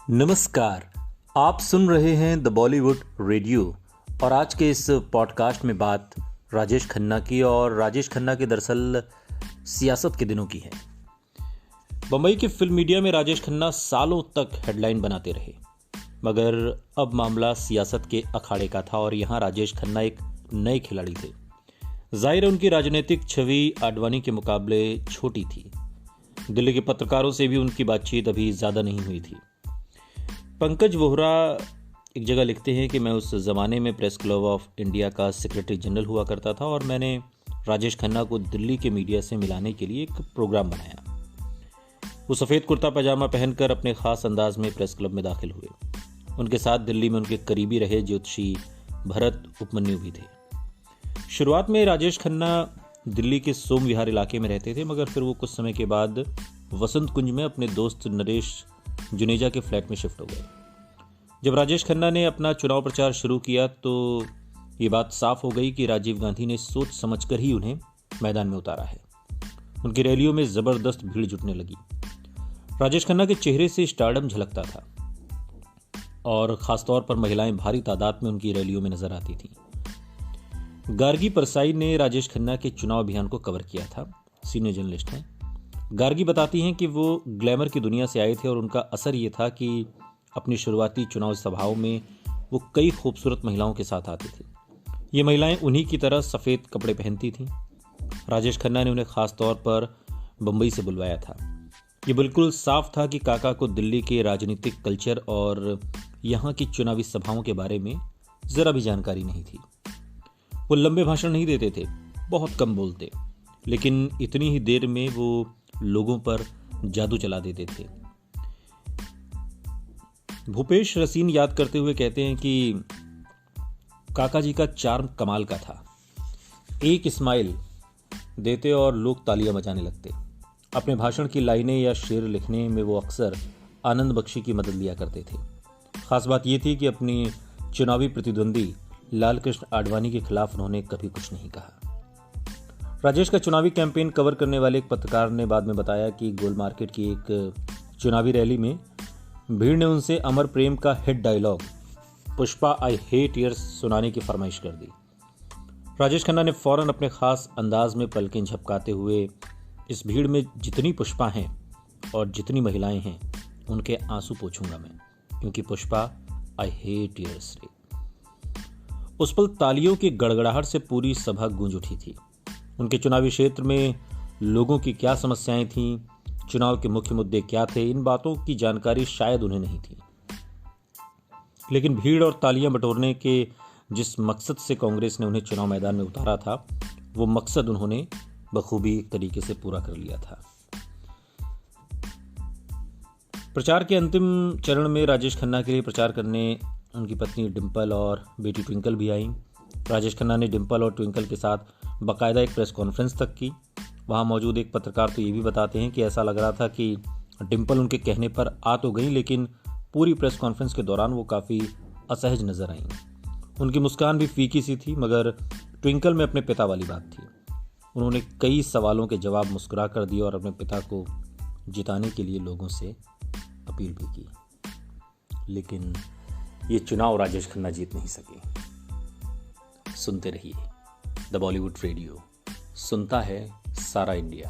नमस्कार। आप सुन रहे हैं द बॉलीवुड रेडियो और आज के इस पॉडकास्ट में बात राजेश खन्ना की। और राजेश खन्ना के दरअसल सियासत के दिनों की है। बम्बई के फिल्म मीडिया में राजेश खन्ना सालों तक हेडलाइन बनाते रहे, मगर अब मामला सियासत के अखाड़े का था और यहाँ राजेश खन्ना एक नए खिलाड़ी थे। जाहिर है उनकी राजनीतिक छवि आडवाणी के मुकाबले छोटी थी। दिल्ली के पत्रकारों से भी उनकी बातचीत अभी ज़्यादा नहीं हुई थी। पंकज वोहरा एक जगह लिखते हैं कि मैं उस ज़माने में प्रेस क्लब ऑफ इंडिया का सेक्रेटरी जनरल हुआ करता था और मैंने राजेश खन्ना को दिल्ली के मीडिया से मिलाने के लिए एक प्रोग्राम बनाया। वो सफ़ेद कुर्ता पजामा पहनकर अपने ख़ास अंदाज में प्रेस क्लब में दाखिल हुए। उनके साथ दिल्ली में उनके करीबी रहे ज्योतिषी भरत उपमन्यु भी थे। शुरुआत में राजेश खन्ना दिल्ली के सोम विहार इलाके में रहते थे, मगर फिर वो कुछ समय के बाद वसंत कुंज में अपने दोस्त नरेश जुनेजा के फ्लैट में शिफ्ट हो गए। जब राजेश खन्ना ने अपना चुनाव प्रचार शुरू किया तो ये बात साफ हो गई कि राजीव गांधी ने सोच समझकर ही उन्हें मैदान में उतारा है। उनकी रैलियों में जबरदस्त भीड़ जुटने लगी। राजेश खन्ना के चेहरे से स्टारडम झलकता था और खासतौर पर महिलाएं भारी तादाद में उनकी रैलियों में नजर आती थीं। गार्गी परसाई ने राजेश खन्ना के चुनाव अभियान को कवर किया था। सीनियर जर्नलिस्ट हैं। गार्गी बताती हैं कि वो ग्लैमर की दुनिया से आए थे और उनका असर ये था कि अपनी शुरुआती चुनाव सभाओं में वो कई खूबसूरत महिलाओं के साथ आते थे। ये महिलाएं उन्हीं की तरह सफ़ेद कपड़े पहनती थीं। राजेश खन्ना ने उन्हें ख़ास तौर पर बम्बई से बुलवाया था। ये बिल्कुल साफ था कि काका को दिल्ली के राजनीतिक कल्चर और यहाँ की चुनावी सभाओं के बारे में ज़रा भी जानकारी नहीं थी। वो लंबे भाषण नहीं देते थे, बहुत कम बोलते, लेकिन इतनी ही देर में वो लोगों पर जादू चला देते थे। भूपेश रसीन याद करते हुए कहते हैं कि काका जी का चार्म कमाल का था। एक स्माइल देते और लोग तालियां बजाने लगते। अपने भाषण की लाइनें या शेर लिखने में वो अक्सर आनंद बख्शी की मदद लिया करते थे। खास बात यह थी कि अपनी चुनावी प्रतिद्वंदी लाल कृष्ण आडवाणी के खिलाफ उन्होंने कभी कुछ नहीं कहा। राजेश का चुनावी कैंपेन कवर करने वाले एक पत्रकार ने बाद में बताया कि गोल मार्केट की एक चुनावी रैली में भीड़ ने उनसे अमर प्रेम का hit dialogue Pushpa I hate tears सुनाने की फरमाइश कर दी। राजेश खन्ना ने फौरन अपने खास अंदाज में पलकें झपकाते हुए इस भीड़ में जितनी पुष्पा हैं और जितनी महिलाएं हैं उनके आंसू पोंछूंगा मैं, क्योंकि पुष्पा आई हेट टीयर्स। उस पल तालियों की गड़गड़ाहट से पूरी सभा गूंज उठी थी। उनके चुनावी क्षेत्र में लोगों की क्या समस्याएं थीं, चुनाव के मुख्य मुद्दे क्या थे, इन बातों की जानकारी शायद उन्हें नहीं थी। लेकिन भीड़ और तालियां बटोरने के जिस मकसद से कांग्रेस ने उन्हें चुनाव मैदान में उतारा था, वो मकसद उन्होंने बखूबी एक तरीके से पूरा कर लिया था। प्रचार के अंतिम चरण में राजेश खन्ना के लिए प्रचार करने उनकी पत्नी डिंपल और बेटी ट्विंकल भी आईं। राजेश खन्ना ने डिंपल और ट्विंकल के साथ बाकायदा एक प्रेस कॉन्फ्रेंस तक की। वहां मौजूद एक पत्रकार तो ये भी बताते हैं कि ऐसा लग रहा था कि डिंपल उनके कहने पर आ तो गई, लेकिन पूरी प्रेस कॉन्फ्रेंस के दौरान वो काफ़ी असहज नजर आईं। उनकी मुस्कान भी फीकी सी थी, मगर ट्विंकल में अपने पिता वाली बात थी। उन्होंने कई सवालों के जवाब मुस्कुरा कर दिए और अपने पिता को जिताने के लिए लोगों से अपील भी की। लेकिन ये चुनाव राजेश खन्ना जीत नहीं सके। सुनते रहिए द बॉलीवुड रेडियो, सुनता है सारा इंडिया।